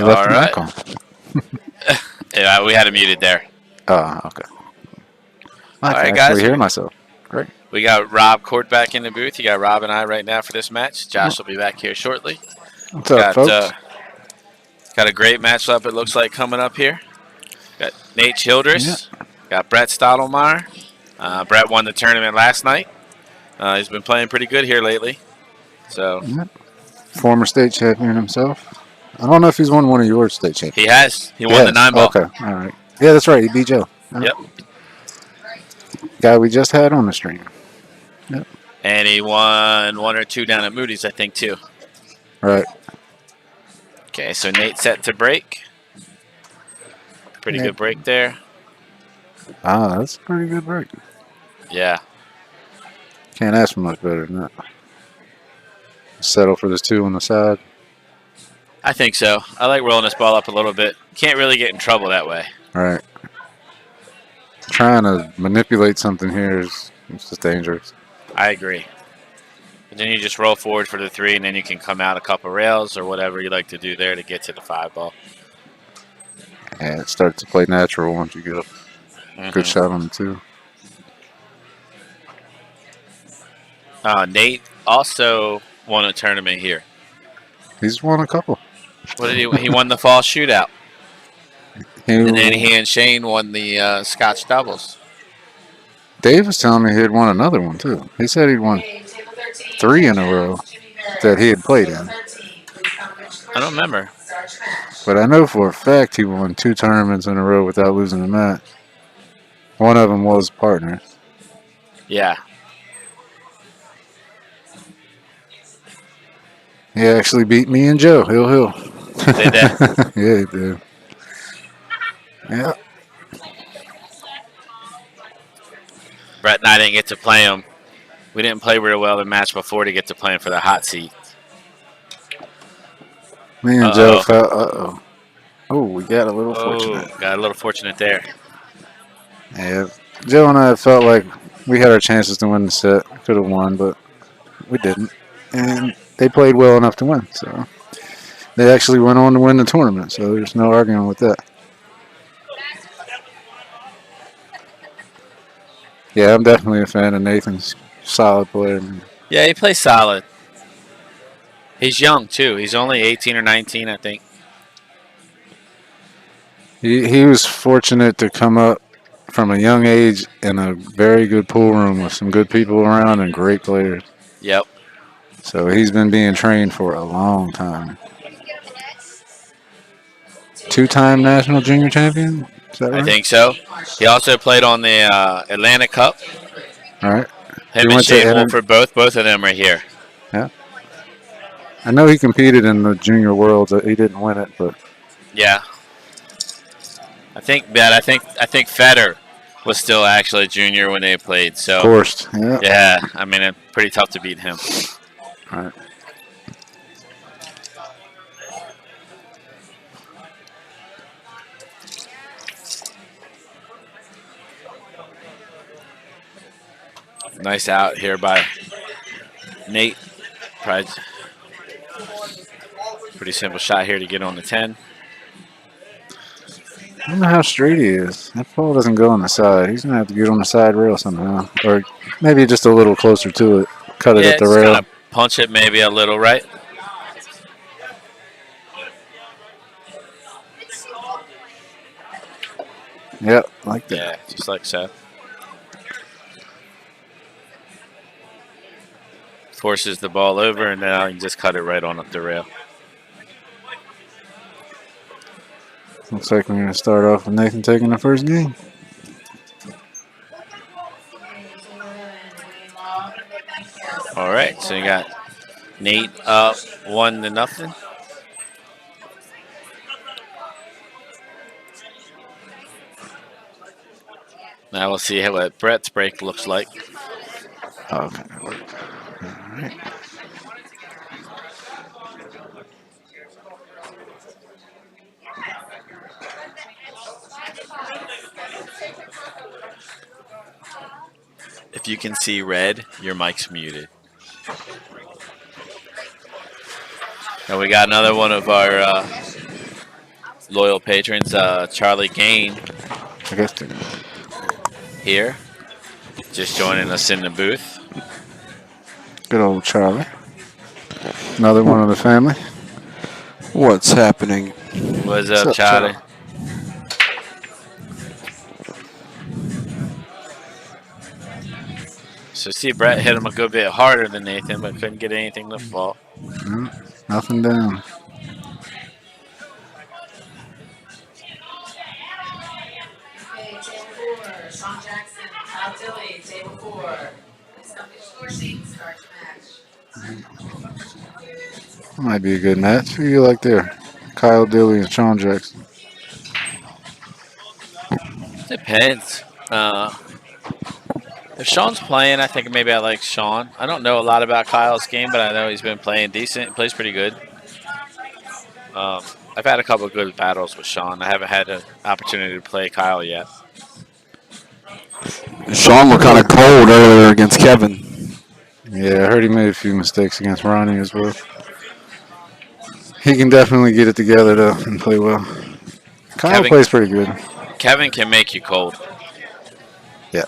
You All left the mic right. on. Yeah, we had it muted there. Oh, okay. I All can right, actually guys. hear myself. Great. We got Rob Court back in the booth. You got Rob and I right now for this match. Josh will be back here shortly. What's up, Got folks? got a great matchup. It looks like coming up here. Got Nate Yeah. Childress. Got Brett Stottlemyer. Brett won the tournament last night. He's been playing pretty good here lately. So Yeah. Former state champion himself. I don't know if he's won one of your state he championships. has. He He won the has. 9 ball. Okay. All right. Yeah, that's right. He beat Joe. Yep. Yep. Guy we just had on the stream. Yep. And he won 1 or 2 down at Moody's, I think, too. Right. Okay, so Nate set to break. Pretty Nate. good break there. Ah, that's a pretty good break. Yeah. Can't ask for much better than that. Settle for this 2 on the side. I think so. I like rolling this ball up a little bit. Can't really get in trouble that way. Right. Trying to manipulate something here is it's just dangerous. I agree. But then you just roll forward for the 3, and then you can come out a couple rails or whatever you like to do there to get to the 5 ball. Yeah, it starts to play natural once you get a good shot on the 2. Nate also won a tournament here. He's won a couple. What did he? He won the fall shootout, and then he and Shane won the Scotch doubles. Dave was telling me he had won another one too. He said he'd won 3 in a row that he had played in. I don't remember. But I know for a fact he won 2 tournaments in a row without losing a match. One of them was partner. Yeah. He actually beat me and Joe. Hill. Did they? Yeah, he did. Yeah. Brett and I didn't get to play him. We didn't play real well the match before to get to play him for the hot seat. Me and Joe felt, Oh, we got a little fortunate. Got a little fortunate there. Yeah. Joe and I felt like we had our chances to win the set. Could have won, but we didn't. And they played well enough to win. So they actually went on to win the tournament. So there's no arguing with that. Yeah, I'm definitely a fan of Nathan's. Solid player. Yeah, he plays solid. He's young, too. He's only 18 or 19, I think. He was fortunate to come up from a young age in a very good pool room with some good people around and great players. Yep. So he's been being trained for a long time. 2-time national junior champion? Is that right? I think so. He also played on the Atlanta Cup. All right. Him and Shane Wolford, both of them are here. Yeah. I know he competed in the junior worlds. He didn't win it, but yeah. I think Federer was still actually a junior when they played. So of course. Yeah. Yeah. I mean, it's pretty tough to beat him. All right. Nice out here by Nate. Pretty simple shot here to get on the 10. I don't know how straight he is. That ball doesn't go on the side. He's going to have to get on the side rail somehow. Or maybe just a little closer to it. Cut it at the rail. Kind of punch it maybe a little, right? Yep, like that. Yeah, just like so. Forces the ball over, and now you can just cut it right on up the rail. Looks like we're going to start off with Nathan taking the first game. All right, so you got Nate up 1-0. Now we'll see what Brett's break looks like. Okay. All right. If you can see red, your mic's muted. And we got another one of our loyal patrons, Charlie Gain I guess they're here, just joining us in the booth. good old Charlie. Another one of the family. What's happening? What's What's up, up, Charlie? So see, Brett hit him a good bit harder than Nathan, but couldn't get anything to fall. Nothing down. Might be a good match. Who you like there? Kyle Dilly and Sean Jackson. Depends. If Sean's playing, I think maybe I like Sean. I don't know a lot about Kyle's game, but I know he's been playing decent. He plays pretty good. I've had a couple of good battles with Sean. I haven't had an opportunity to play Kyle yet. Sean looked kind of cold earlier against Kevin. Yeah, I heard he made a few mistakes against Ronnie as well. He can definitely get it together though and play well. Kyle plays pretty good. Kevin can make you cold. Yeah.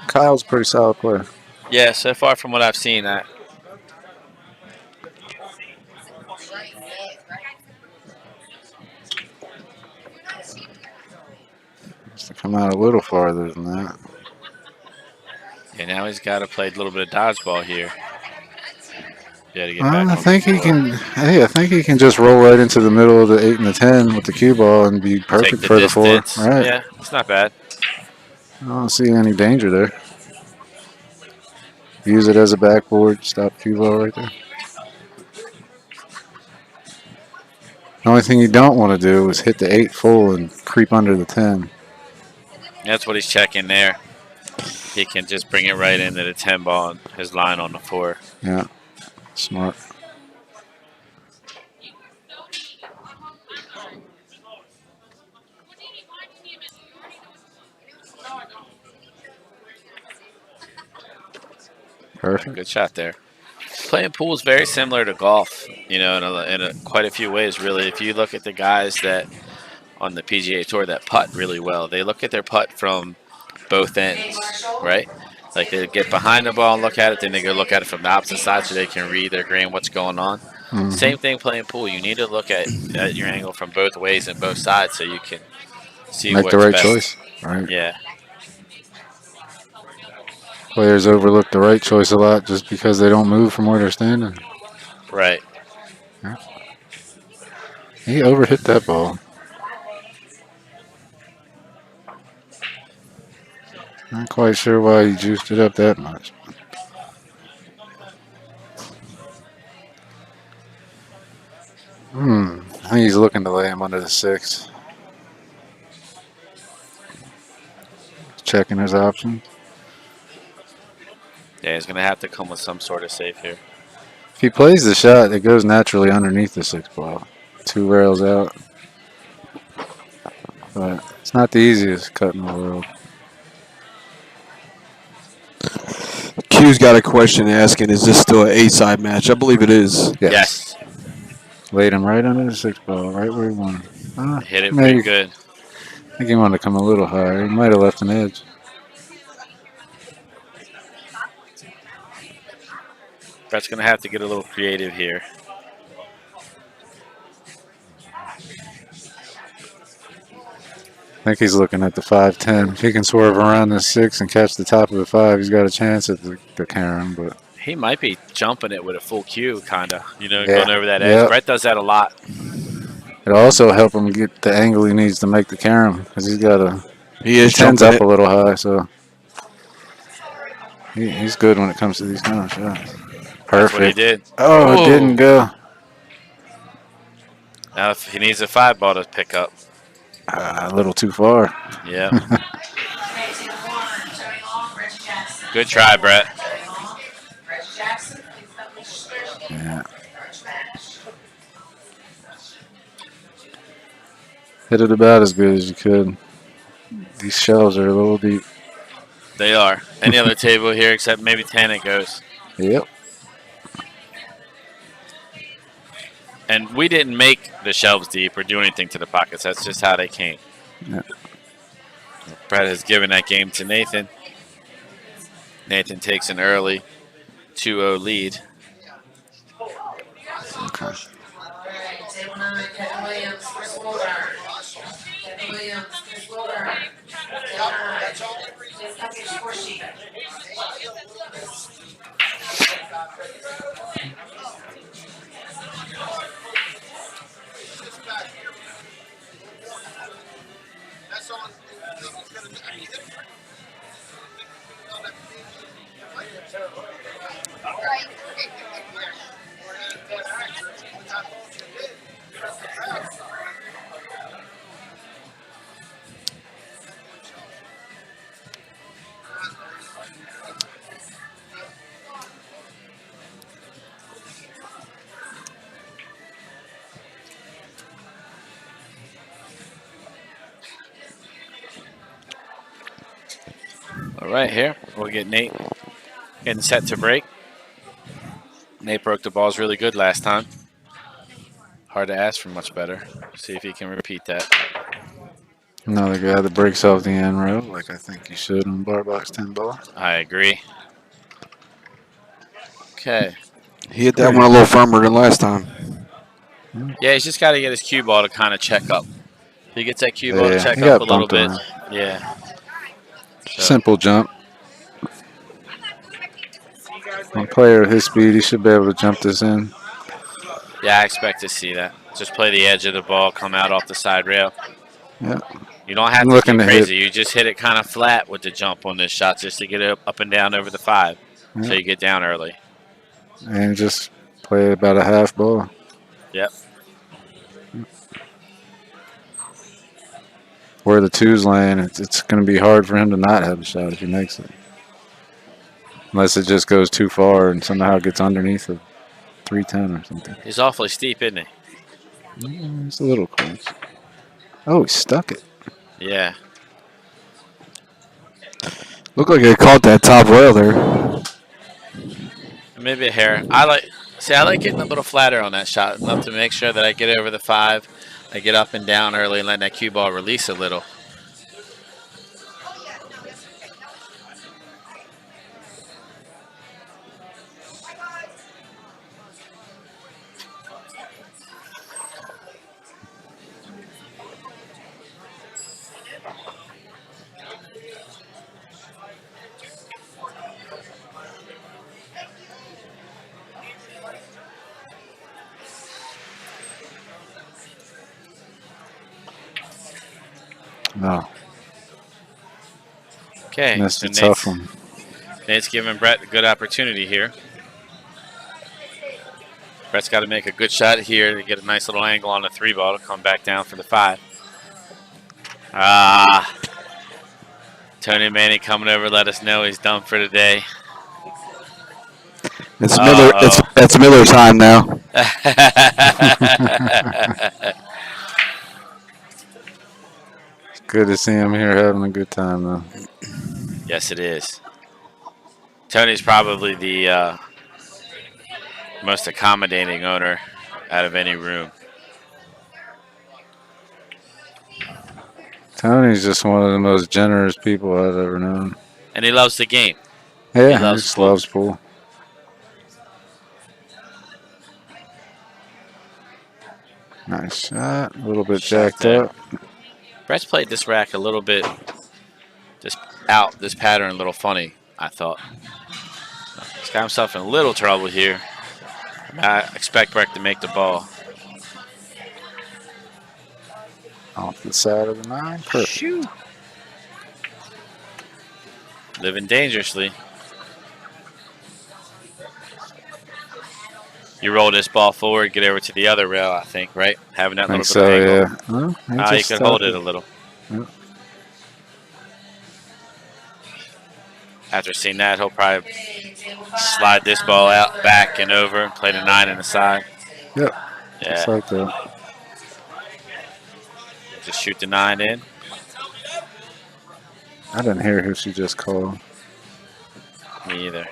Kyle's a pretty solid player. Yeah, so far from what I've seen, that Has to come out a little farther than that. and now he's got to play a little bit of dodgeball here. Yeah, to get back I on think the he floor. can. Hey, I think he can just roll right into the middle of the 8 and the 10 with the cue ball and be Take perfect the for the 4. distance. Right. Yeah, it's not bad. I don't see any danger there. Use it as a backboard. Stop cue ball right there. The only thing you don't want to do is hit the 8 full and creep under the 10. That's what he's checking there. He can just bring it right into the 10 ball and his line on the 4. Yeah. Smart. Perfect. Good shot there. Playing pool is very similar to golf, you know, in quite a few ways, really. If you look at the guys that on the PGA Tour that putt really well, they look at their putt from both ends, right? Like they get behind the ball and look at it, then they go look at it from the opposite side so they can read their green, what's going on. Mhm. Same thing playing pool. You need to look at your angle from both ways and both sides so you can see Make what's the right best. choice. Right. Yeah. Players overlook the right choice a lot just because they don't move from where they're standing. Right. He overhit that ball. Not quite sure why he juiced it up that much. I think he's looking to lay him under the 6. Checking his options. Yeah, he's going to have to come with some sort of save here. If he plays the shot, it goes naturally underneath the 6 ball. 2 rails out. But it's not the easiest cut in the world. Q's got a question asking, is this still an 8-side match? I believe it is. Yes. Laid him right under the 6 ball, right where he wanted. Hit it maybe, pretty good. I think he wanted to come a little higher. He might have left an edge. Brett's going to have to get a little creative here. I think he's looking at the 5-10. If he can swerve around the 6 and catch the top of the 5, he's got a chance at the Karen. But He might be jumping it with a full cue, kind of, you know, Yeah. going over that edge. Yep. Brett does that a lot. it'll also help him get the angle he needs to make the Karen because he's got a He is 10's jumping up it. a little high, so he's good when it comes to these kind of shots. Perfect. That's what he did. Oh, it didn't go. Now if he needs a 5 ball to pick up. A little too far. Yeah. Good try, Brett. Yeah. Hit it about as good as you could. These shells are a little deep. They are. Any other table here except maybe 10 it goes. Yep. And we didn't make the shelves deep or do anything to the pockets. That's just how they came. Yeah. Brett has given that game to Nathan. Nathan takes an early 2-0 lead. Okay. All right, here we'll get Nate getting set to break. Nate broke the balls really good last time. Hard to ask for much better. See if he can repeat that. Another guy that breaks off the end rail, like I think he should on bar box 10 ball. I agree. Okay. He hit that one a little firmer than last time. Yeah, he's just got to get his cue ball to kind of check up. If he gets that cue ball to Yeah, check he up got a little bumped bit. around. Yeah. So, Simple jump. A player of his speed, he should be able to jump this in. yeah, I expect to see that. Just play the edge of the ball, come out off the side rail. Yeah. You don't have I'm to looking get to crazy. You just hit it kind of flat with the jump on this shot just to get it up and down over the 5 so Yeah. you get down early. And just play about a half ball. Yep. Where the 2's laying, it's going to be hard for him to not have a shot if he makes it. Unless it just goes too far and somehow gets underneath a 310 or something. He's awfully steep, isn't he? It's a little close. Oh, he stuck it. Yeah. Looked like he caught that top rail there. Maybe a hair. I like getting a little flatter on that shot. I'd love to make sure that I get over the 5. I get up and down early and let that cue ball release a little. No. Okay. Missed So a tough one. Nate's giving Brett a good opportunity here. Brett's got to make a good shot here to get a nice little angle on the 3 ball to come back down for the 5. Tony Manning coming over, let us know he's done for today. It's Miller. It's Miller time now. Good to see him here having a good time, though. Yes, it is. Tony's probably the most accommodating owner out of any room. Tony's just one of the most generous people I've ever known. And he loves the game. Yeah, He he loves just pool. loves pool. Nice shot. A little bit Shot jacked there. up. Brett's played this rack a little bit, this pattern a little funny, I thought. He's got himself in a little trouble here. I expect Brett to make the ball. Off the side of the 9. Perfect. Shoot. Living dangerously. You roll this ball forward, get over to the other rail, I think, right? Having that I little think bit so, of angle. yeah. Well, he You just can stopped hold it a little. Yep. After seeing that, he'll probably slide this ball out, back and over, play the 9 in the side. Yep. Yeah, Just like that. just shoot the 9 in. I didn't hear who she just called. Me either.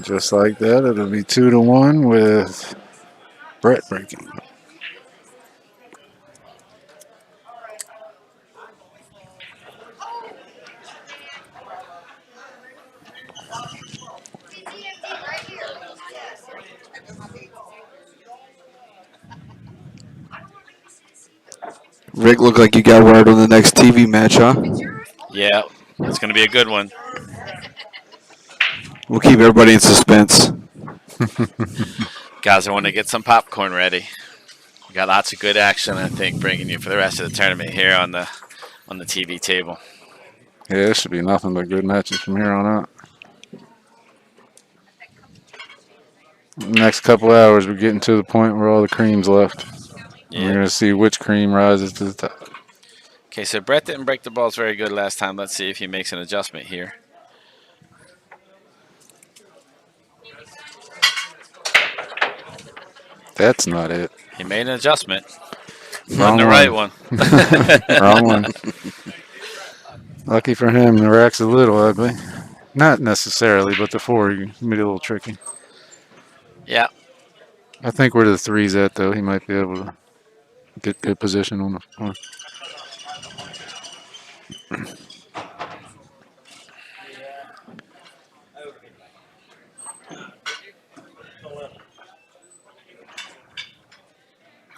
Just like that, it'll be 2-1 with Brett breaking. Rick, look like you got word on the next TV match, huh? Yeah, it's going to be a good one. We'll keep everybody in suspense. Guys, I want to get some popcorn ready. We got lots of good action, I think, bringing you for the rest of the tournament here on the TV table. Yeah, it should be nothing but good matches from here on out. Next couple hours, we're getting to the point where all the cream's left. Yeah. We're going to see which cream rises to the top. Okay, so Brett didn't break the balls very good last time. Let's see if he makes an adjustment here. That's not it. He made an adjustment. Wrong Not the right one. Wrong one. Lucky for him, the rack's a little ugly. Not necessarily, but the 4 made it a little tricky. Yeah. I think where the 3's at, though, he might be able to get good position on the 4.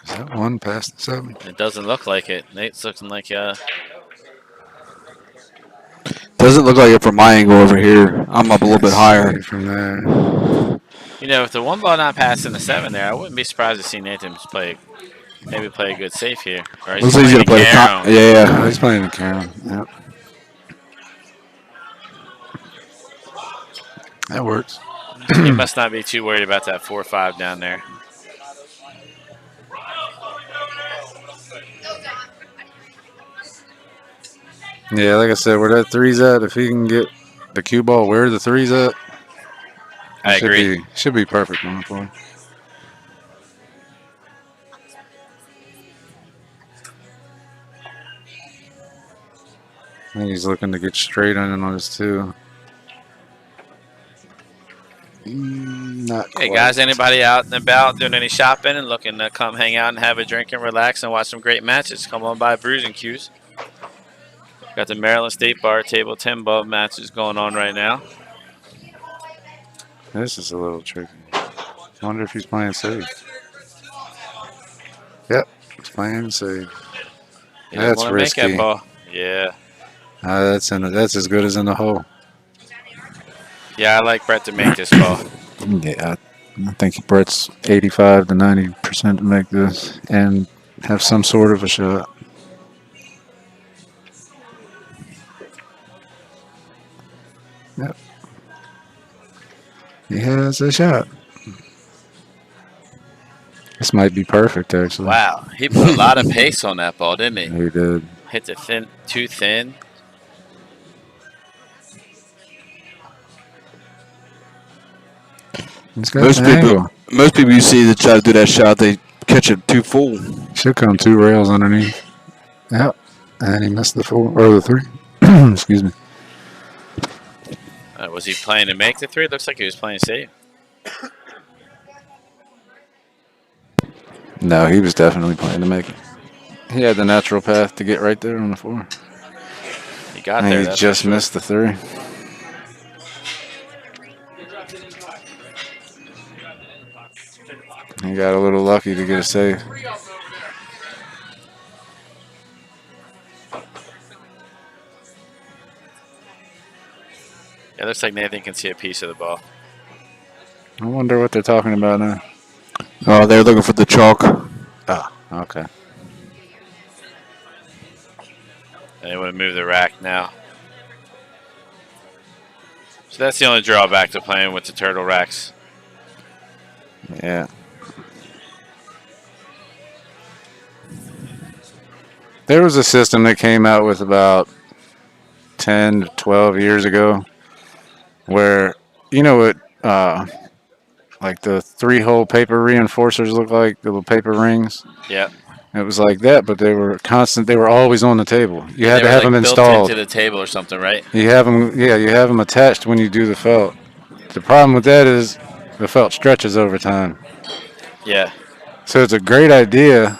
Is that 1 past the 7? It doesn't look like it. Nate's looking like Doesn't look like it from my angle over here. I'm up a little bit higher. From there. you know, with the 1 ball not passing the 7 there, I wouldn't be surprised to see Nathan maybe play a good safe here. Or Looks like he's gonna play the Carom. yeah. Oh, he's playing the Carom. Yep. That works. He must not be too worried about that 4-5 down there. Yeah, like I said, where that 3's at, if he can get the cue ball where the 3's at, I agree. Should be perfect going forward. I think he's looking to get straight on his 2. Not Hey quite. guys, anybody out and about doing any shopping and looking to come hang out and have a drink and relax and watch some great matches, come on by Brews and Q's. Got the Maryland State Bar Table 10 Bub matches going on right now. This is a little tricky. Wonder if he's playing safe. Yep, he's playing safe. He doesn't That's want to make that risky. ball. Yeah. That's as good as in the hole. Yeah, I like Brett to make this ball. Yeah, I think Brett's 85 to 90% to make this and have some sort of a shot. Yep. He has a shot. This might be perfect, actually. Wow, he put a lot of pace on that ball, didn't he? He did. Hit the too thin. He's got the angle. Most people you see that try to do that shot, they catch it too full. Should come 2 rails underneath. Yep. And he missed the 4 or the 3. Excuse me. Was he playing to make the 3? It looks like he was playing safe. No, he was definitely playing to make it. He had the natural path to get right there on the 4. He got And there. he that's just for sure. missed the 3. He got a little lucky to get a save. Yeah, looks like Nathan can see a piece of the ball. I wonder what they're talking about now. Oh, they're looking for the chalk. Oh, okay. And they want to move the rack now. So that's the only drawback to playing with the turtle racks. Yeah. There was a system that came out with about 10 to 12 years ago where, you know what, like the 3-hole paper reinforcers look like, the little paper rings? Yep. It was like that, but they were constant. They were always on the table. You had They to were, have like, them built installed. into the table or something, right? You have them, yeah, you have them attached when you do the felt. the problem with that is the felt stretches over time. Yeah. So it's a great idea,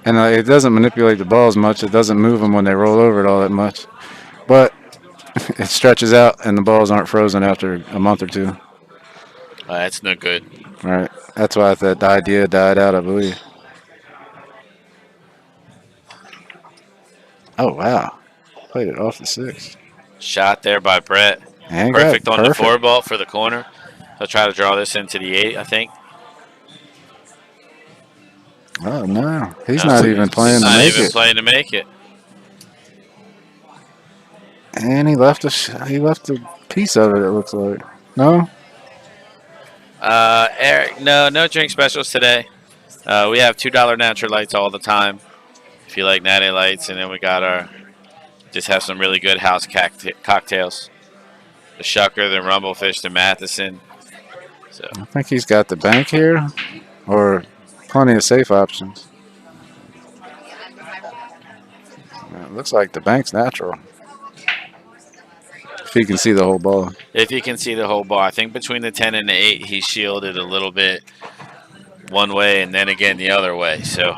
and it doesn't manipulate the balls much. It doesn't move them when they roll over it all that much. But it stretches out, and the balls aren't frozen after a month or two. That's no good. Right. That's why the idea died out, I believe. Oh, wow. Played it off the 6. Shot there by Brett. And Perfect got on the perfect. 4 ball for the corner. He'll try to draw this into the 8, I think. Oh, no. He's No, not even playing to not make even it. playing to make it. And he left he left a piece of it, it looks like. No? Eric, no drink specials today. We have $2 natural lights all the time. If you like natty lights, and then we got just have some really good house cocktails. The Shucker, the Rumblefish, the Matheson. So I think he's got the bank here, or plenty of safe options. It looks like the bank's natural. If he can see the whole ball. if you can see the whole ball, I think between the 10 and the 8, he shielded a little bit one way and then again the other way. So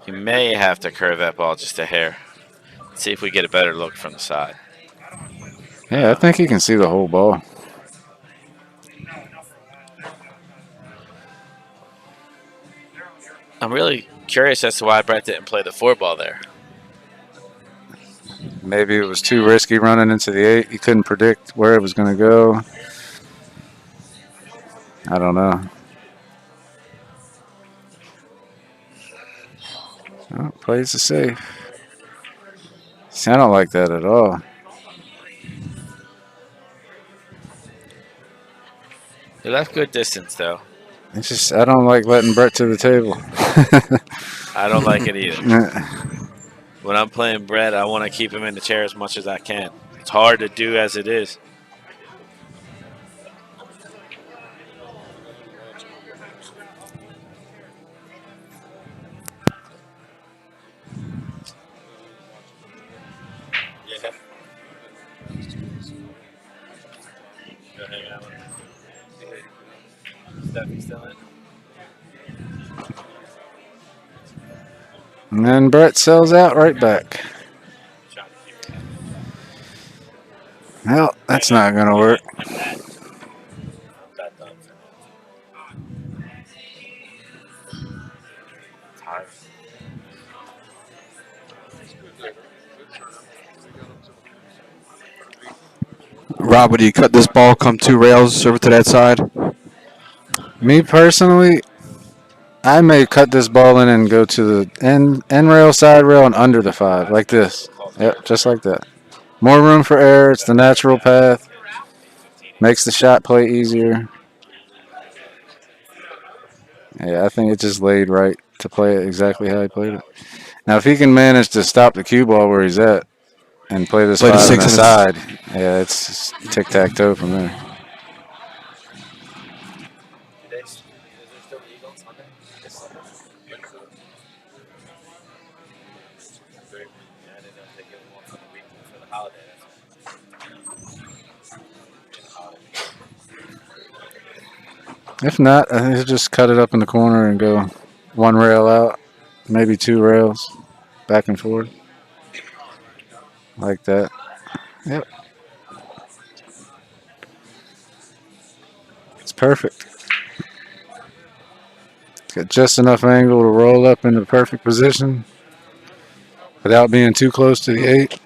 he may have to curve that ball just a hair. Let's see if we get a better look from the side. Yeah, I think he can see the whole ball. I'm really curious as to why Brett didn't play the 4 ball there. Maybe it was too risky running into the 8. He couldn't predict where it was going to go. I don't know. Oh, plays the safe. See, I don't like that at all. He left good distance, though. It's just I don't like letting Brett to the table. I don't like it either. When I'm playing Brett, I want to keep him in the chair as much as I can. It's hard to do as it is. And then Brett sells out right back. Well, that's not going to work. Rob, would you cut this ball, come 2 rails over to that side? Me personally, I may cut this ball in and go to the end rail, side rail, and under the 5, like this. Yep, just like that. More room for error. It's the natural path. Makes the shot play easier. Yeah, I think it just laid right to play it exactly how he played it. Now, if he can manage to stop the cue ball where he's at and play this 5 on the side, yeah, it's tic-tac-toe from there. If not, I think he'll just cut it up in the corner and go 1 rail out, maybe 2 rails, back and forth, like that. Yep. It's perfect. It's got just enough angle to roll up into the perfect position without being too close to the 8.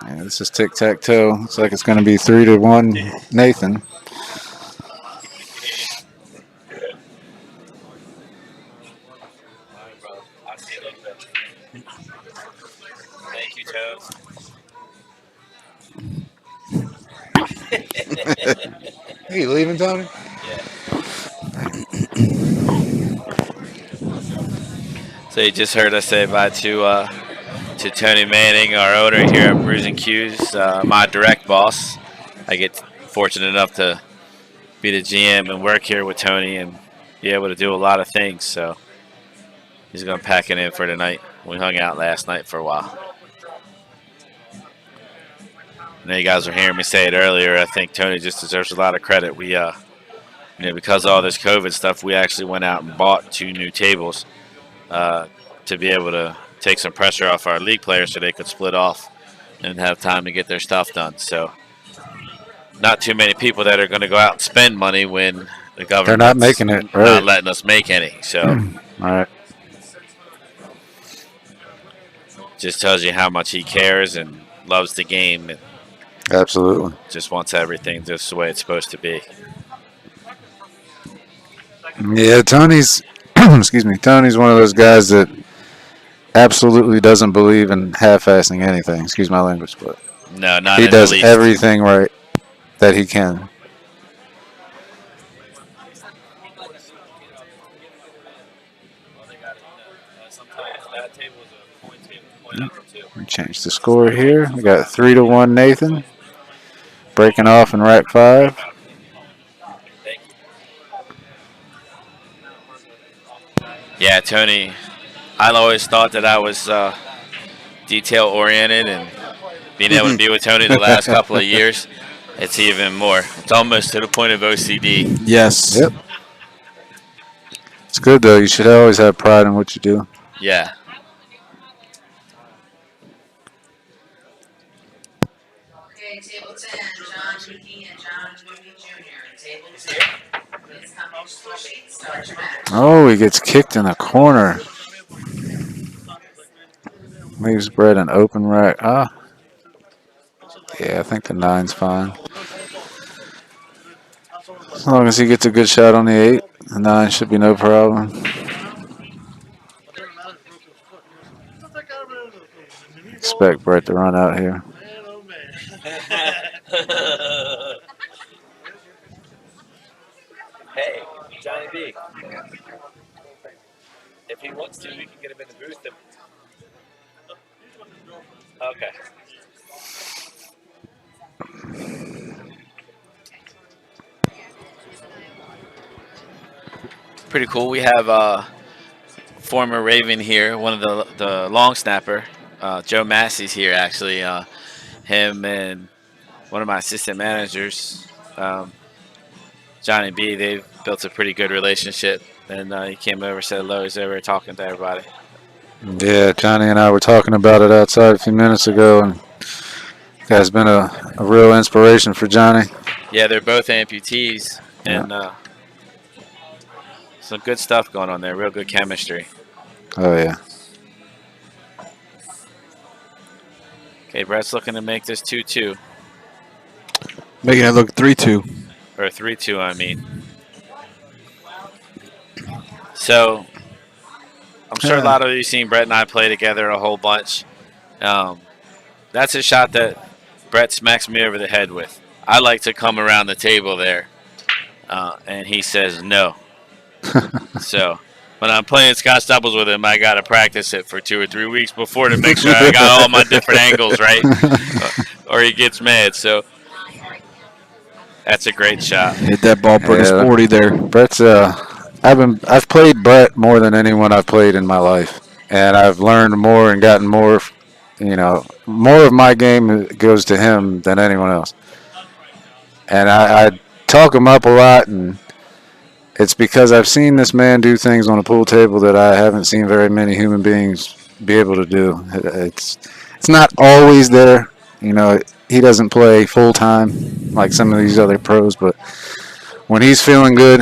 Yeah, this is tic-tac-toe. Looks like it's going to be 3-1 Nathan. Thank you, Toes. Hey, you leaving, Tony? So you just heard us say bye to Tony Manning, our owner here at Brews and Q's, my direct boss. I get fortunate enough to be the GM and work here with Tony and be able to do a lot of things. So he's going to pack it in for tonight. We hung out last night for a while. I know you guys were hearing me say it earlier. I think Tony just deserves a lot of credit. Because of all this COVID stuff, we actually went out and bought 2 new tables uh, to be able to take some pressure off our league players so they could split off and have time to get their stuff done. So, not too many people that are going to go out and spend money when the They're not government's making it not right. letting us make any. So, All right. just tells you how much he cares and loves the game and Absolutely. just wants everything just the way it's supposed to be. Yeah, Tony's. Excuse me. Tony's one of those guys that absolutely doesn't believe in half-assing anything. Excuse my language, but No, not he in the does least. everything right that he can. We change the score here. We got 3-1 Nathan breaking off in rack 5. Yeah, Tony. I always thought that I was detail oriented, and being able to be with Tony the last couple of years, it's even more. It's almost to the point of OCD. Yes. Yep. It's good though. You should always have pride in what you do. Yeah. Oh, he gets kicked in the corner. Leaves Brett an open rack. Ah, yeah, I think the 9's fine. As long as he gets a good shot on the 8, the 9 should be no problem. Expect Brett to run out here. Hey, Johnny B. If he wants to, we can get him in the booth. Okay. Pretty cool. We have former Raven here, one of the long snapper, Joe Massey's here actually. Him and one of my assistant managers, Johnny B. They've built a pretty good relationship, and he came over, said hello. He's over talking to everybody. Yeah, Johnny and I were talking about it outside a few minutes ago, and has been a real inspiration for Johnny. Yeah, they're both amputees, Yeah. and some good stuff going on there. Real good chemistry. Oh yeah. Okay, Brett's looking to make this 2-2 Making it look 3-2. or 3-2. I mean, so I'm sure a lot of you seen Brett and I play together a whole bunch. That's a shot that Brett smacks me over the head with. I like to come around the table there, and he says no. So when I'm playing Scotch doubles with him, I got to practice it for 2 or 3 weeks before to make sure I got all my different angles right, or he gets mad. So that's a great shot. Hit that ball pretty Yeah. sporty there. Brett's I've played Brett more than anyone I've played in my life, and I've learned more and gotten more. More of my game goes to him than anyone else. And I talk him up a lot, and it's because I've seen this man do things on a pool table that I haven't seen very many human beings be able to do. It's not always there. He doesn't play full time like some of these other pros, but when he's feeling good,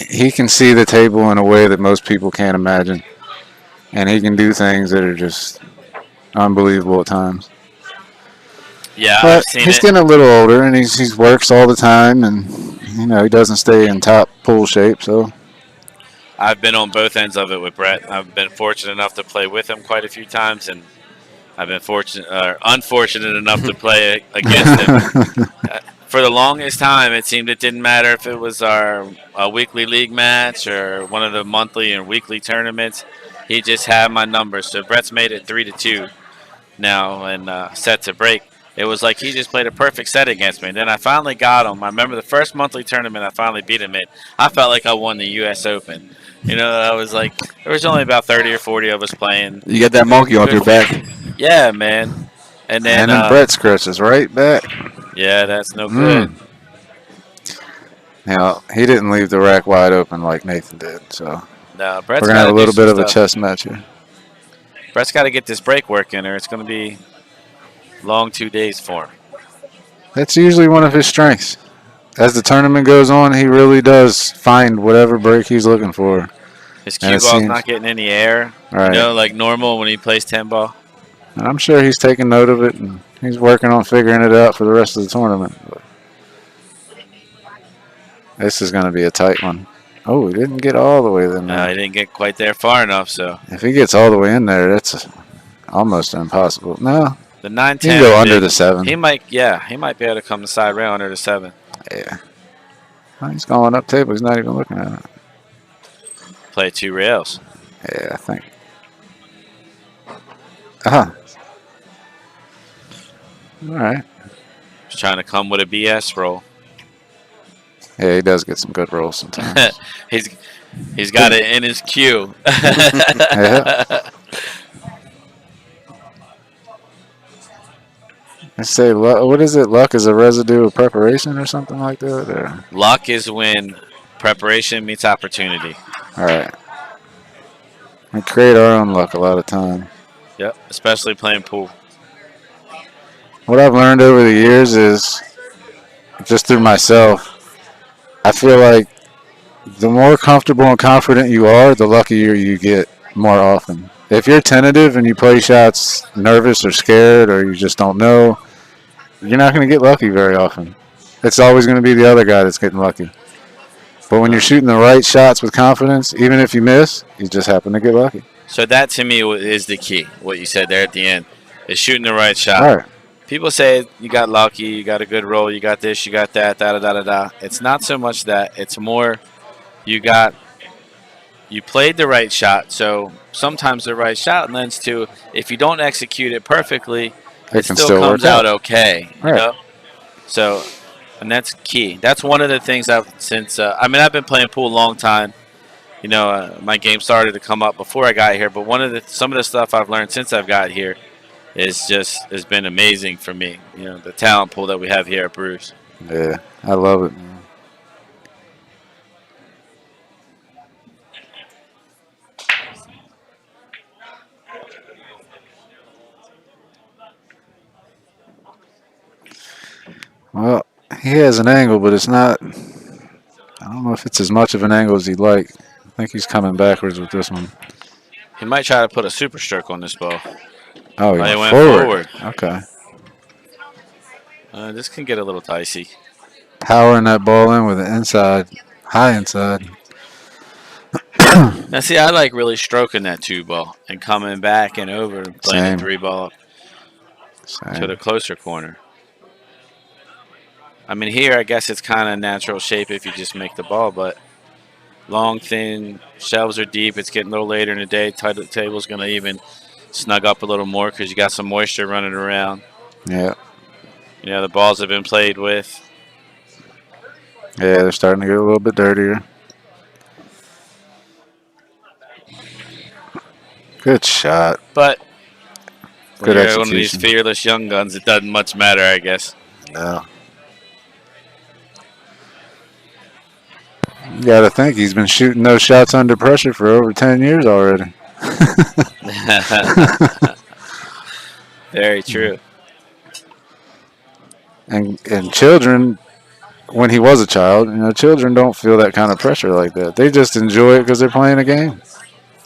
he can see the table in a way that most people can't imagine, and he can do things that are just unbelievable at times. Yeah, But I've seen he's it. getting a little older, and he works all the time, and he doesn't stay in top pool shape. So I've been on both ends of it with Brett. I've been fortunate enough to play with him quite a few times, and I've been unfortunate enough to play against him. For the longest time, it seemed it didn't matter if it was our weekly league match or one of the monthly and weekly tournaments. He just had my number. So Brett's made it 3-2 now and set to break. It was like he just played a perfect set against me. Then I finally got him. I remember the first monthly tournament I finally beat him in. I felt like I won the U.S. Open. I was like, there was only about 30 or 40 of us playing. You got that monkey off Good your fun. back. Yeah, man. And then, And then Brett scratches right back. yeah, that's no good. Mm. Now, he didn't leave the rack wide open like Nathan did, so No, we're Brett's going to got have to a do little some bit of a stuff. chess match here. Brett's got to get this break working, or it's going to be long 2 days for him. That's usually one of his strengths. As the tournament goes on, he really does find whatever break he's looking for. His And cue it ball's seems, not getting any air. right. Like normal when he plays 10 ball. And I'm sure he's taking note of it, and he's working on figuring it out for the rest of the tournament. But this is going to be a tight one. Oh, he didn't get all the way in He there. didn't get quite there far enough, so. If he gets all the way in there, that's almost impossible. No, The 9-10. he can go under the 7. He might be able to come the side rail under the 7. Yeah. Well, he's going up table. He's not even looking at it. Play 2 rails. Yeah, I think. Uh-huh. All right. He's trying to come with a BS roll. Yeah, he does get some good rolls sometimes. He's got it in his queue. Yeah. I say, what is it? Luck is a residue of preparation or something like that? Or? Luck is when preparation meets opportunity. All right. We create our own luck a lot of time. Yep, especially playing pool. What I've learned over the years is, just through myself, I feel like the more comfortable and confident you are, the luckier you get more often. If you're tentative and you play shots nervous or scared or you just don't know, you're not going to get lucky very often. It's always going to be the other guy that's getting lucky. But when you're shooting the right shots with confidence, even if you miss, you just happen to get lucky. So that to me is the key. What you said there at the end is shooting the right shot. All right. People say you got lucky, you got a good roll, you got this, you got that, da da da da da. It's not so much that. It's more you played the right shot. So sometimes the right shot lends to if you don't execute it perfectly, it can still still comes work out out. okay. You Right. know? So, and that's key. That's one of the things I've I've been playing pool a long time. My game started to come up before I got here, but some of the stuff I've learned since I've got here has been amazing for me. The talent pool that we have here at Bruce. Yeah, I love it, man. Well, he has an angle, but it's not. I don't know if it's as much of an angle as he'd like. I think he's coming backwards with this one. He might try to put a super stroke on this ball. Oh, he He went went forward. forward. Okay. This can get a little dicey. Powering that ball in with the inside, high inside. Now, see, I like really stroking that 2 ball and coming back and over and playing Same. the 3 ball to the closer corner. I mean, here, I guess it's kind of natural shape if you just make the ball, but long, thin, shelves are deep. It's getting a little later in the day. The table's going to even snug up a little more because you got some moisture running around. Yeah. The balls have been played with. Yeah, they're starting to get a little bit dirtier. Good shot. But when Good you're one of these execution. fearless young guns, it doesn't much matter, I guess. No. You got to think he's been shooting those shots under pressure for over 10 years already. Very true. And children, when he was a child, children don't feel that kind of pressure like that. They just enjoy it because they're playing a game.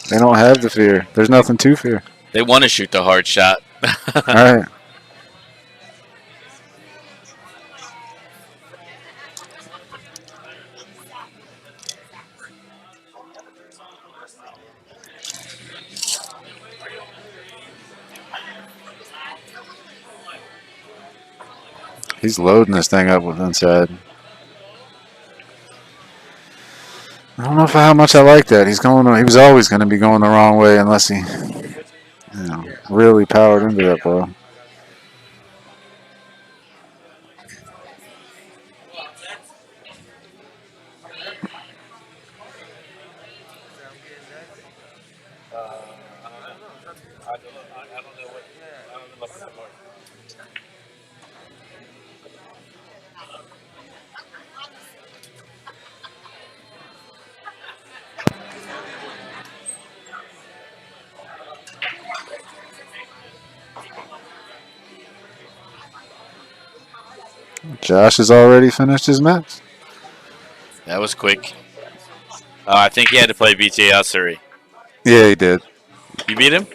They don't have the fear. There's nothing to fear. They want to shoot the hard shot. All right. He's loading this thing up with inside. I don't know how much I like that. He was always going to be going the wrong way unless he, really powered into that ball. Josh has already finished his match. That was quick. I think he had to play BJ Ussuri. Yeah, he did. You beat him?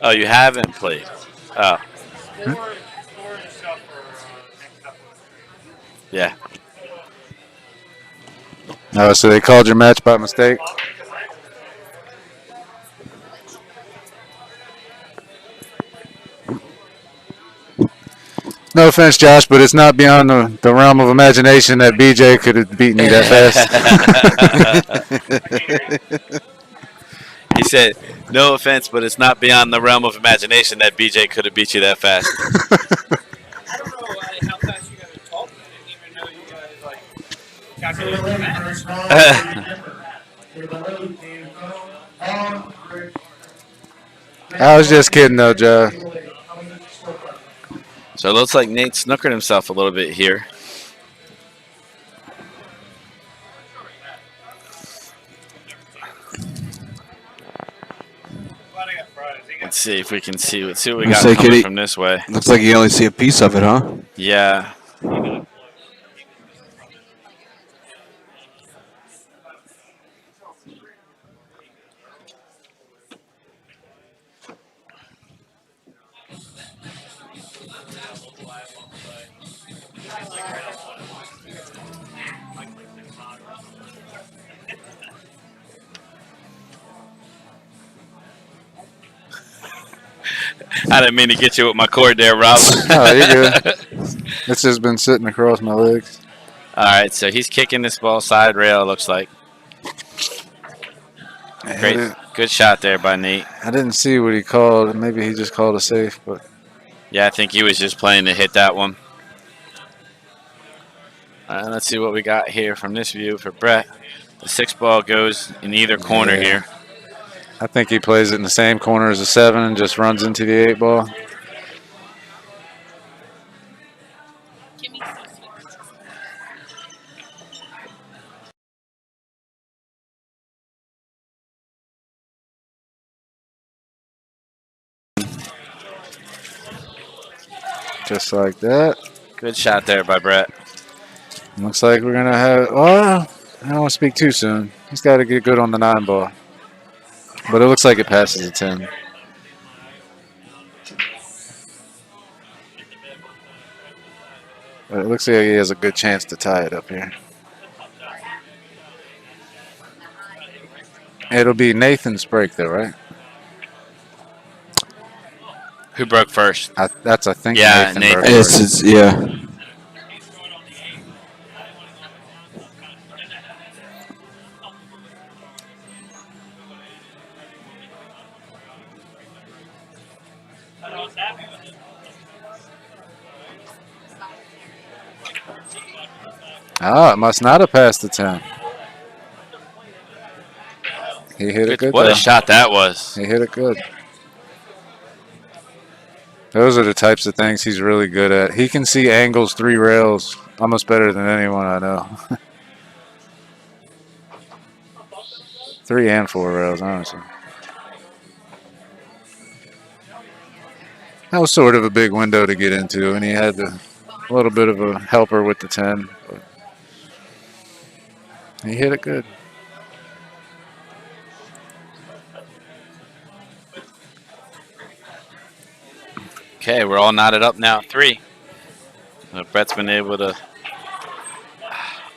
Oh, you haven't played. Oh, yeah. Oh, so they called your match by mistake? No offense, Josh, but it's not beyond the realm of imagination that BJ could have beaten you that fast. He said, "No offense, but it's not beyond the realm of imagination that BJ could have beat you that fast." I don't know how fast you guys are talking. I didn't even know you guys calculated the match. I was just kidding, though, Joe. So it looks like Nate snookered himself a little bit here. Let's see if we can see. Let's see what we got coming from this way. Looks like you only see a piece of it, huh? Yeah. I didn't mean to get you with my cord there, Rob. Oh, you're good. It's just been sitting across my legs. All right, so he's kicking this ball side rail, it looks like. Great. Good shot there by Nate. I didn't see what he called. Maybe he just called a safe, but yeah, I think he was just playing to hit that one. Let's see what we got here from this view for Brett. The 6 ball goes in either corner here. I think he plays it in the same corner as a 7 and just runs into the 8 ball. Just like that. Good shot there by Brett. Looks like we're going to have, well, I don't want to speak too soon. He's got to get good on the 9 ball. But it looks like it passes a 10. But it looks like he has a good chance to tie it up here. It'll be Nathan's break, though, right? Who broke first? I think. Yeah, Nathan Nathan. broke first. Yeah. Oh, it must not have passed the 10. He hit it good. What though. a shot that was. He hit it good. Those are the types of things he's really good at. He can see angles 3 rails almost better than anyone I know. 3 and 4 rails, honestly. That was sort of a big window to get into, and he had a little bit of a helper with the 10. But he hit it good. Okay, we're all knotted up now at 3. Brett's been able to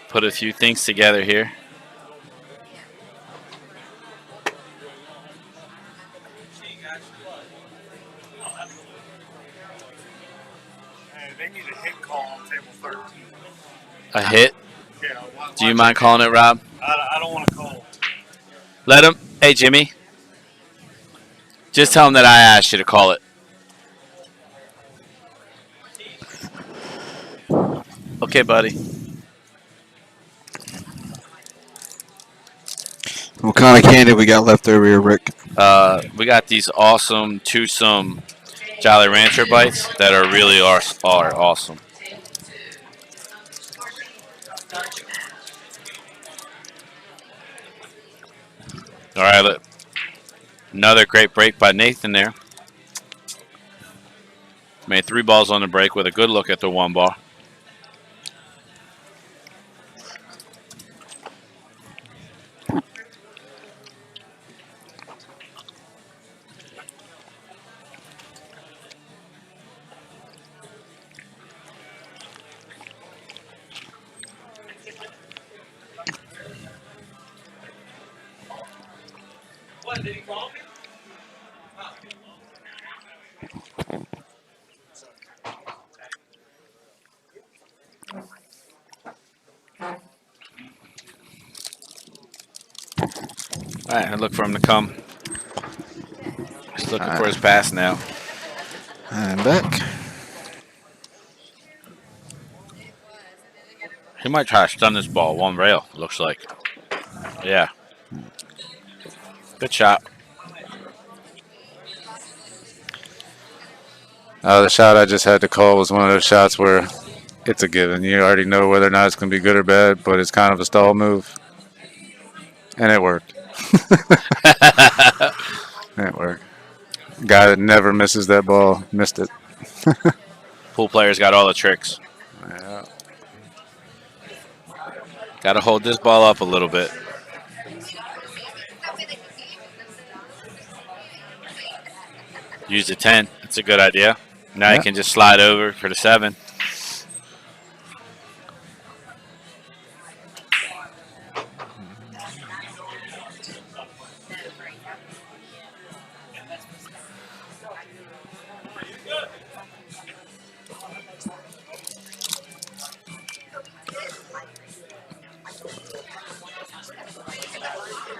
put a few things together here. They need a hit call on table 13. A hit? Yeah, Do you mind calling it, Rob? I don't want to call. Let him. Hey, Jimmy. Just tell him that I asked you to call it. Okay, buddy. What kind of candy we got left over here, Rick? We got these awesome twosome Jolly Rancher bites that are really are awesome. All right, another great break by Nathan there. Made 3 balls on the break with a good look at the 1 ball. All right, I look for him to come. He's looking All for his right. pass now. And back. He might try to stun this ball one rail. Looks like. Yeah. Good shot. The shot I just had to call was one of those shots where it's a given. You already know whether or not it's going to be good or bad, but it's kind of a stall move. And it worked. It worked. Guy that never misses that ball missed it. Pool player's got all the tricks. Yeah. Got to hold this ball up a little bit. Use the 10. That's a good idea. Now you Yeah. can just slide over for the 7.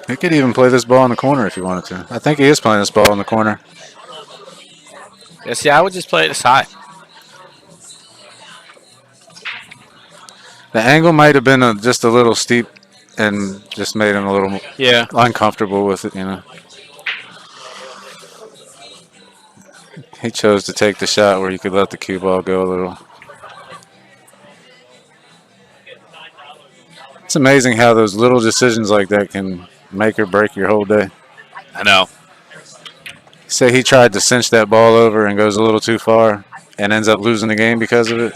He could even play this ball in the corner if he wanted to. I think he is playing this ball in the corner. Yeah, see, I would just play it this high. The angle might have been just a little steep and just made him a little Yeah. uncomfortable with it, you know. He chose to take the shot where you could let the cue ball go a little. It's amazing how those little decisions like that can make or break your whole day. I know. Say he tried to cinch that ball over and goes a little too far and ends up losing the game because of it.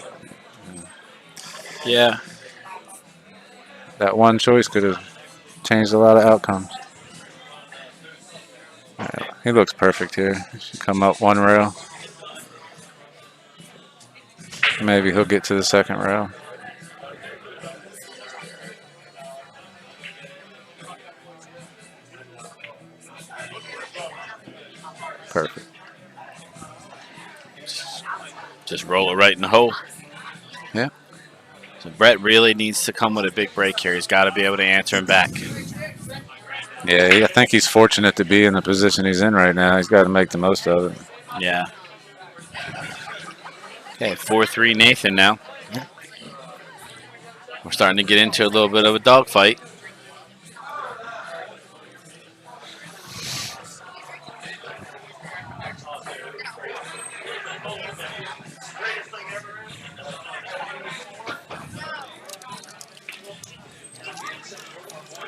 Yeah. That one choice could have changed a lot of outcomes. Yeah, he looks perfect here. Should come up one rail. Maybe he'll get to the second rail. Perfect. Just roll it right in the hole. Yeah. So Brett really needs to come with a big break here. He's got to be able to answer him back. Yeah, I think he's fortunate to be in the position he's in right now. He's got to make the most of it. Yeah. Okay, 4-3 Nathan now. We're starting to get into a little bit of a dogfight.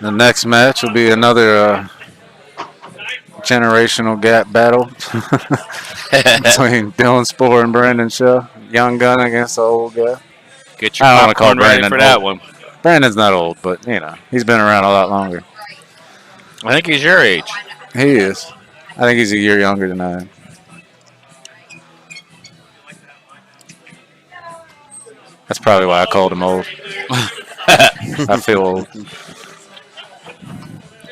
The next match will be another generational gap battle between Dylan Spohr and Brandon Shaw. Young gun against the old guy. Get your I don't wanna call popcorn ready Brandon for that old. one. Brandon's not old, but you know he's been around a lot longer. I think he's your age. He is. I think he's a year younger than I am. That's probably why I called him old. I feel old.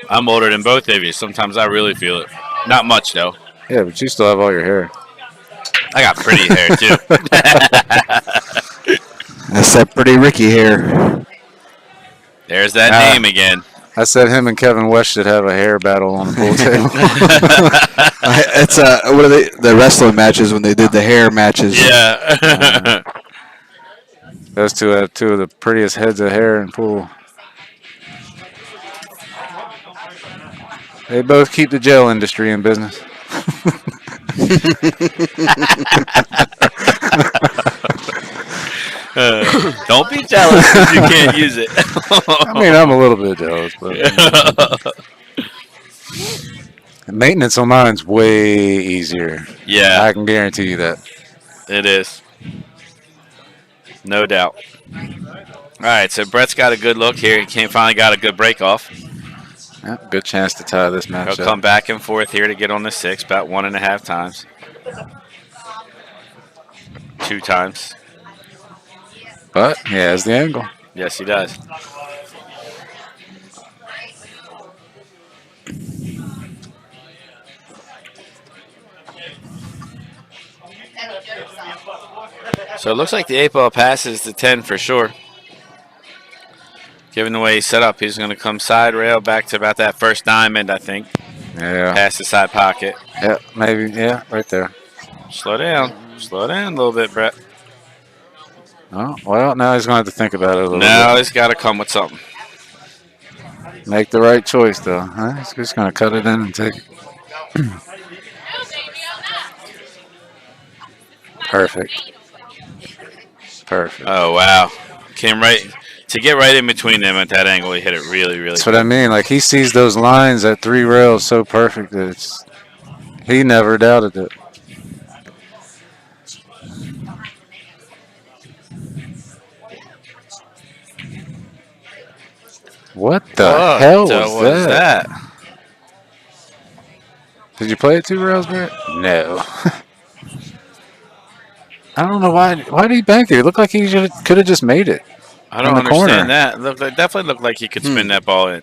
I'm older than both of you. Sometimes I really feel it. Not much, though. Yeah, but you still have all your hair. I got pretty hair, too. That's that pretty Ricky hair. There's that Ah. name again. I said him and Kevin West should have a hair battle on the pool table. It's what are they? The wrestling matches when they did the hair matches. Yeah. Those two have two of the prettiest heads of hair in pool. They both keep the gel industry in business. Don't be jealous if you can't use it. I mean, I'm a little bit jealous, but maintenance on mine's way easier. Yeah, I can guarantee you that. it is. No doubt. All right, so Brett's got a good look here. He finally got a good break off. Yeah, good chance to tie this match He'll up. come back and forth here to get on the 6 about 1.5 times. 2 times. But he has the angle. Yes, he does. So it looks like the 8-ball passes the 10 for sure. Given the way he's set up, he's going to come side rail back to about that first diamond, I think. Yeah. Past the side pocket. Yeah, maybe. Yeah, right there. Slow down. Slow down a little bit, Brett. Oh, well, now he's going to have to think about it a little Now he's got to come with something. bit. Make the right choice, though. Huh? He's just going to cut it in and take it. Perfect. Perfect. Oh, wow. Came right to get right in between them at that angle. He hit it really, really That's good. what I mean. Like, he sees those lines at 3 rails so perfect that he never doubted it. What the hell was that? Did you play it 2 rails, Brett? No. I don't know why. Why did he bank it? It looked like he could have just made it. I don't understand that. It definitely looked like he could spin that ball in.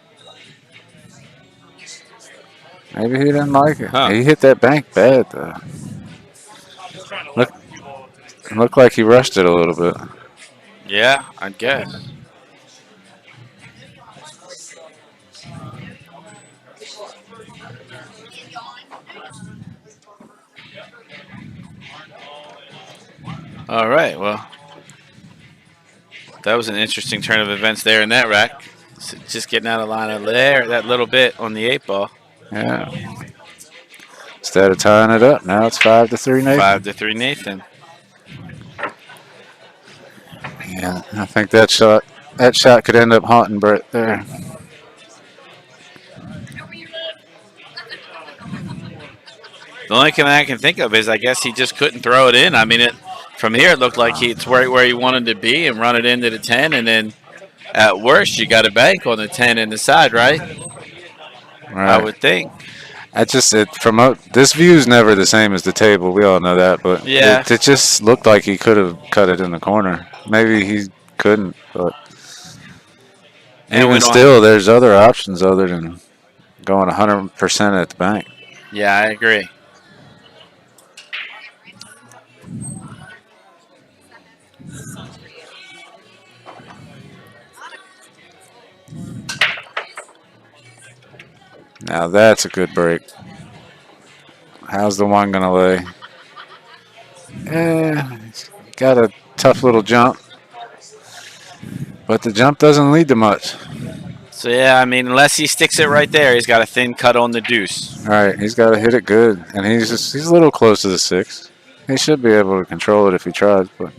Maybe he didn't like it. Huh. He hit that bank bad, though. Looked like he rushed it a little bit. Yeah, I guess. All right, well, that was an interesting turn of events there in that rack. So just getting out of line of there, that little bit on the 8-ball. Yeah. Instead of tying it up, now it's 5-3, Nathan. 5-3, Nathan. Yeah, I think that shot could end up haunting Brett there. The only thing I can think of is I guess he just couldn't throw it in. I mean, from here it looked like it's right where he wanted to be and run it into the 10, and then at worst you got a bank on the 10 in the side, right? I would think. This view is never the same as the table. We all know that, but Yeah. it just looked like he could have cut it in the corner. Maybe he couldn't, but even still, there's other options other than going 100% at the bank. Yeah, I agree. Now that's a good break. How's the one going to lay? He's got a tough little jump, but the jump doesn't lead to much. So, yeah, I mean, unless he sticks it right there, he's got a thin cut on the deuce. All right, he's got to hit it good, and he's a little close to the 6. He should be able to control it if he tries, but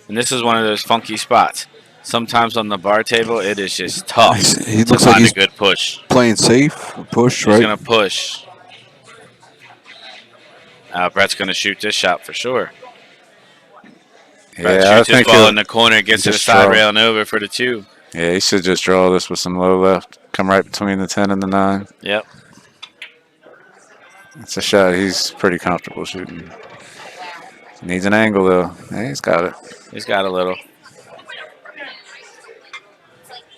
and this is one of those funky spots. Sometimes on the bar table, it is just tough He to looks like find he's a good push. playing safe, push, He's right? going to push. Brett's going to shoot this shot for sure. Brett yeah, I shoots his think ball in the corner, gets to the just side draw. rail and over for the 2. Yeah, he should just draw this with some low left. Come right between the 10 and the 9. Yep. It's a shot he's pretty comfortable shooting. Needs an angle, though. Yeah, he's got it. He's got a little.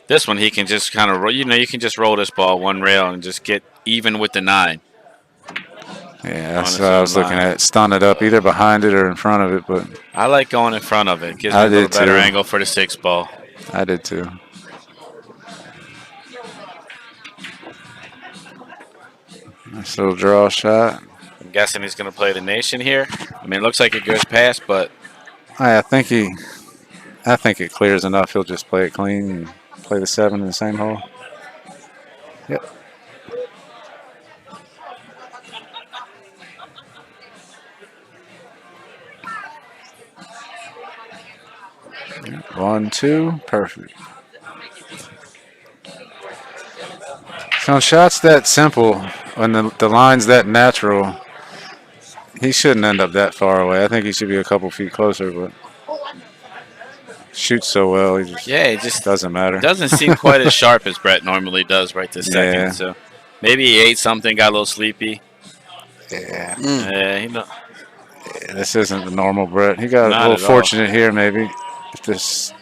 This one he can just kind of, you can just roll this ball one rail and just get even with the 9. Yeah, that's what I was looking at. Stun it up either behind it or in front of it, but I like going in front of it. Gives me a little better angle for the 6 ball. I did too. Nice little draw shot. I'm guessing he's going to play the nation here. I mean, it looks like it goes past, but I think it clears enough. He'll just play it clean and play the 7 in the same hole. Yep. One, 2, perfect. So shots that simple, when the line's that natural, he shouldn't end up that far away. I think he should be a couple feet closer, but shoots so well, he just doesn't matter. Doesn't seem quite as sharp as Brett normally does right this second. Yeah. So maybe he ate something, got a little sleepy. Yeah. Yeah, This isn't the normal Brett. He got a little fortunate here, maybe. If this,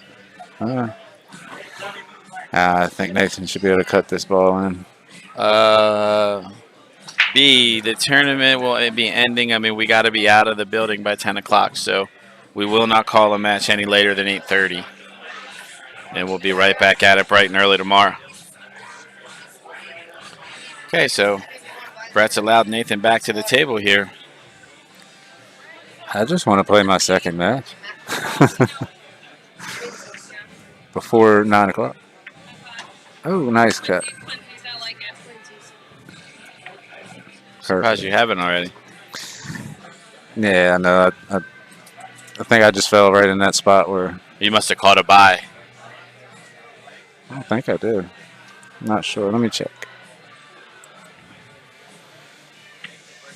I think Nathan should be able to cut this ball in. B, the tournament will be ending. I mean, we got to be out of the building by 10 o'clock, so we will not call a match any later than 8:30. And we'll be right back at it bright and early tomorrow. Okay, so Brett's allowed Nathan back to the table here. I just want to play my second match before 9 o'clock. Oh, nice cut. Surprised you haven't already. Yeah, I know. I think I just fell right in that spot where You must have caught a bye. I don't think I did. I'm not sure. Let me check.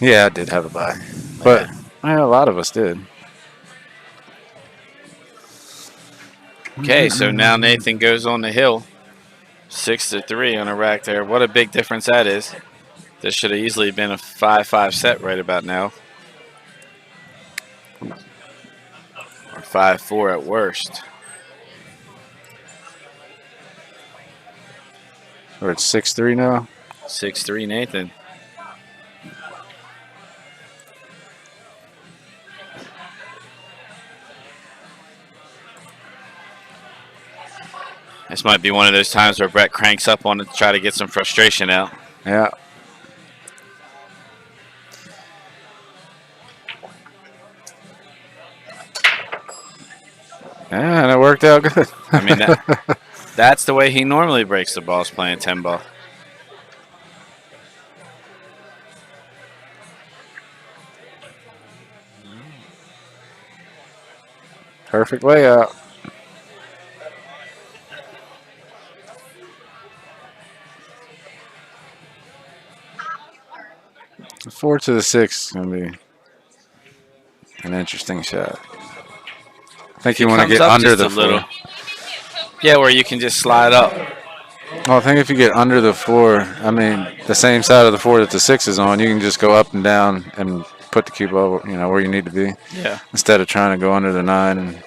Yeah, I did have a bye, but a lot of us did. Okay, so now Nathan goes on the hill. 6-3 on a rack there. What a big difference that is. This should have easily been a 5-5 set right about now. Or 5-4 at worst. We're at 6-3 now. 6-3 Nathan. This might be one of those times where Brett cranks up on it to try to get some frustration out. Yeah. Yeah, and it worked out good. I mean, that's the way he normally breaks the balls playing 10 ball. Perfect layout. The 4 to the 6 is going to be an interesting shot. I think you want to get under the 4. Yeah, where you can just slide up. Well, I think if you get under the 4, I mean, the same side of the 4 that the 6 is on, you can just go up and down and put the cue ball, where you need to be. Yeah. Instead of trying to go under the 9, and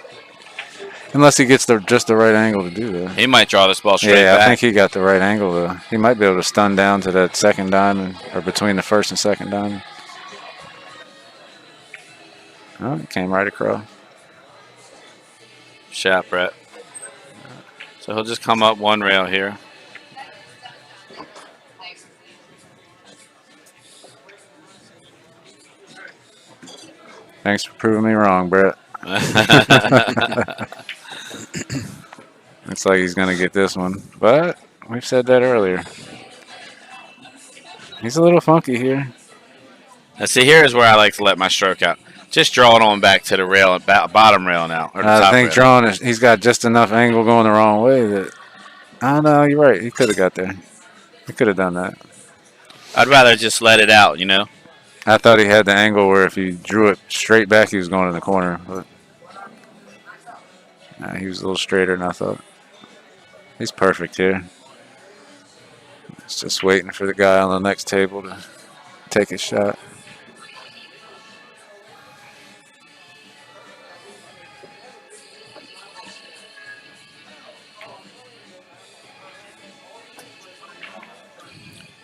unless he gets just the right angle to do that. He might draw this ball straight Yeah, back. I think he got the right angle. He might be able to stun down to that second diamond, or between the first and second diamond. Oh, it came right across. Shot, Brett. So he'll just come up one rail here. Thanks for proving me wrong, Brett. Looks like he's going to get this one, but we've said that earlier. He's a little funky here. Now, see, here is where I like to let my stroke out. Just draw it on back to the rail, bottom rail now. Or the I top think rail. drawing, he's got just enough angle going the wrong way that, I know, you're right. He could have got there. He could have done that. I'd rather just let it out, I thought he had the angle where if he drew it straight back, he was going in the corner. But he was a little straighter than I thought. He's perfect here. He's just waiting for the guy on the next table to take his shot.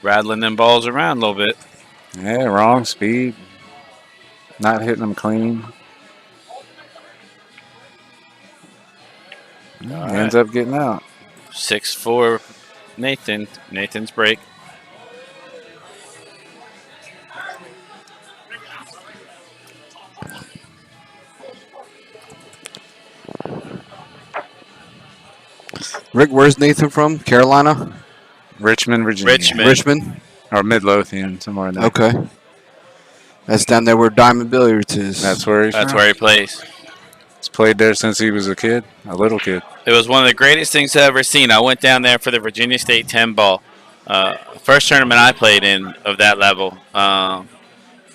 Rattling them balls around a little bit. Yeah, wrong speed. Not hitting them clean. He ends up getting out. 6-4 Nathan. Nathan's break. Rick, where's Nathan from? Carolina? Richmond, Virginia. Richmond? Or Midlothian, somewhere in there. Okay. That's down there where Diamond Billiards is. That's where he's That's from. where he plays. He's played there since he was a kid, a little kid. It was one of the greatest things I've ever seen. I went down there for the Virginia State 10 ball. First tournament I played in of that level.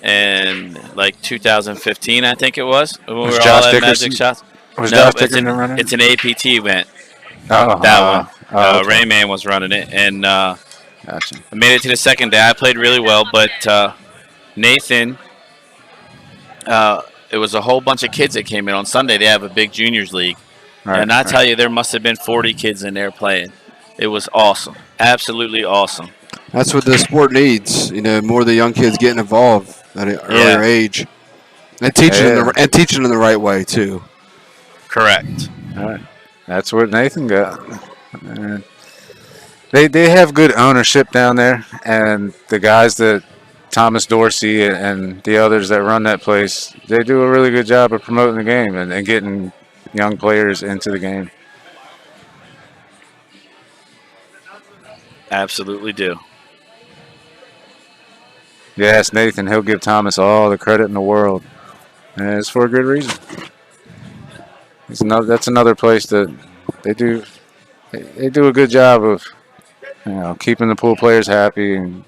In like 2015, I think it was. When we were Josh all at Dickerson? Magic Shots. Was No, Josh it's Dickerson an, running? it's an APT event. Oh, That one. okay. Rayman was running it. And Gotcha. I made it to the second day. I played really well, but Nathan, it was a whole bunch of kids that came in. On Sunday, they have a big juniors league. Right, And I right. tell you, there must have been 40 kids in there playing. It was awesome. Absolutely awesome. That's what the sport needs. You know, more of the young kids getting involved at an earlier Yeah, age, and teaching them Yeah. the right way too. correct. All right. That's what Nathan got. Uh, they have good ownership down there, and the guys that Thomas Dorsey and the others that run that place, they do a really good job of promoting the game and getting young players into the game. Absolutely do. You ask Nathan, he'll give Thomas all the credit in the world, and it's for a good reason. That's another place that they do they do a good job of keeping the pool players happy and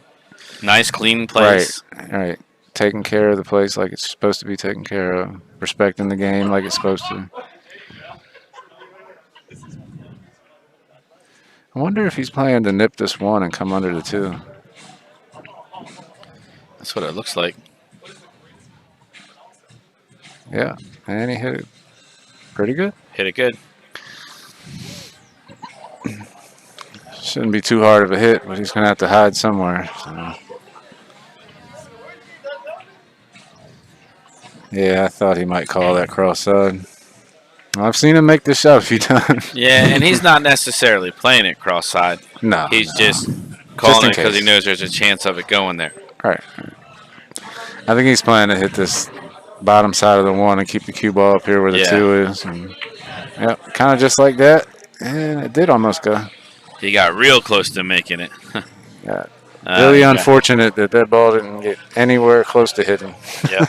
Nice, clean right, place. right, taking care of the place like it's supposed to be taken care of, respecting the game like it's supposed to. I wonder if he's planning to nip this one and come under the two. That's what it looks like. Yeah, and he hit it pretty good. Hit it good. Shouldn't be too hard of a hit, but he's gonna have to hide somewhere. So. Yeah, I thought he might call that cross side. I've seen him make this shot a few times. Yeah, and he's not necessarily playing it cross side. No, He's no. just calling in it because he case. knows there's a chance of it going there. Right. I think he's planning to hit this bottom side of the one and keep the cue ball up here where the Yeah. two is. And, yeah, kind of just like that. And it did almost go. He got real close to making it. Yeah. Really yeah. unfortunate that that ball didn't get anywhere close to hitting. Yeah.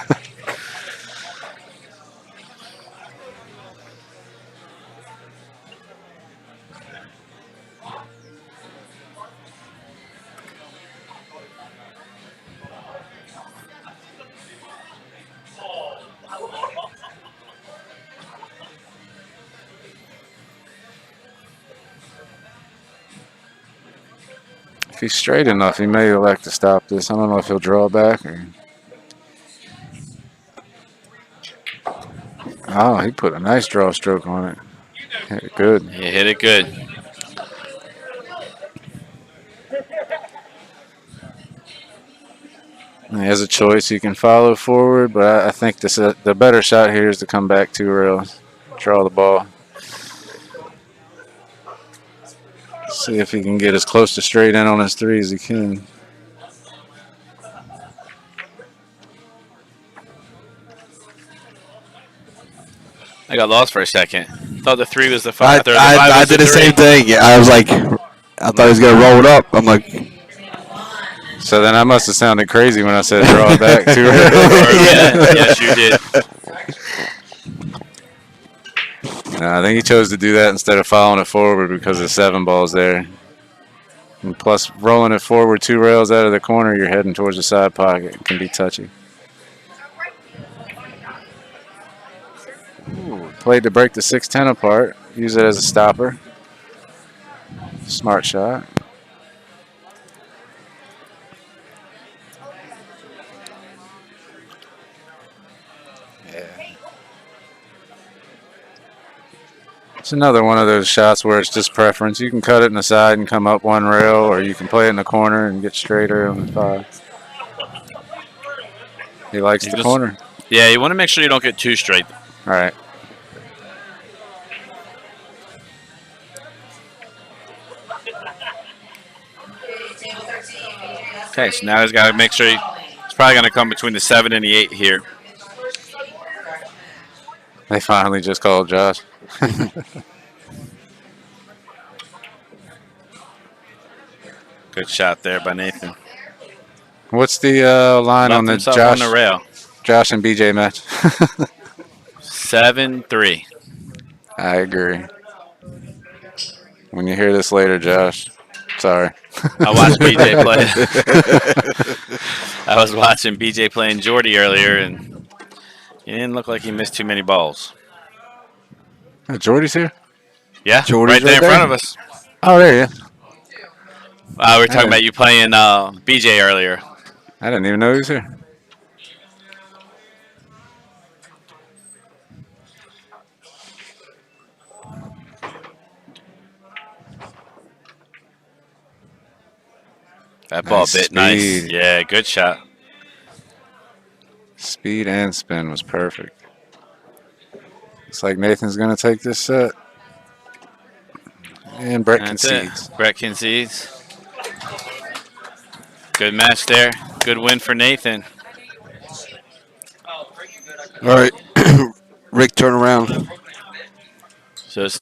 If he's straight enough, he may elect to stop this. I don't know if he'll draw back or. Oh, he put a nice draw stroke on it. Hit it good. He hit it good. He has a choice. He can follow forward, but I think the better shot here is to come back 2 rails, draw the ball. See if he can get as close to straight in on his 3 as he can. I got lost for a second. Thought the 3 was the 5. I did the same thing. Yeah, I was like, I thought he was gonna roll it up. I'm like, So then I must have sounded crazy when I said draw it back 2 rails. Yeah, yes, you did. No, I think he chose to do that instead of following it forward because the 7 ball's there. And plus, rolling it forward 2 rails out of the corner, you're heading towards the side pocket. It can be touchy. Ooh, played to break the 6-10 apart. Use it as a stopper. Smart shot. It's another one of those shots where it's just preference. You can cut it in the side and come up 1 rail, or you can play it in the corner and get straighter on the 5. He likes You the just- corner. Yeah, you want to make sure you don't get too straight. All right. Okay, so now he's got to make sure he's probably going to come between the 7 and the 8 here. They finally just called Josh. Good shot there by Nathan. What's the line on the Left himself Josh, on the rail. Josh and BJ match? 7-3. I agree. When you hear this later, Josh, sorry. I watched BJ play. I was watching BJ playing Jordy earlier, and he didn't look like he missed too many balls. Jordy's here? Yeah, Jordy's right there right in front there. of us. Oh, there he is. We were talking about you playing BJ earlier. I didn't even know he was here. That ball Nice bit nice. speed. Yeah, good shot. Speed and spin was perfect. Looks like Nathan's going to take this set. And Brett That's concedes. it. Brett concedes. Good match there. Good win for Nathan. All right, Rick, turn around. So it's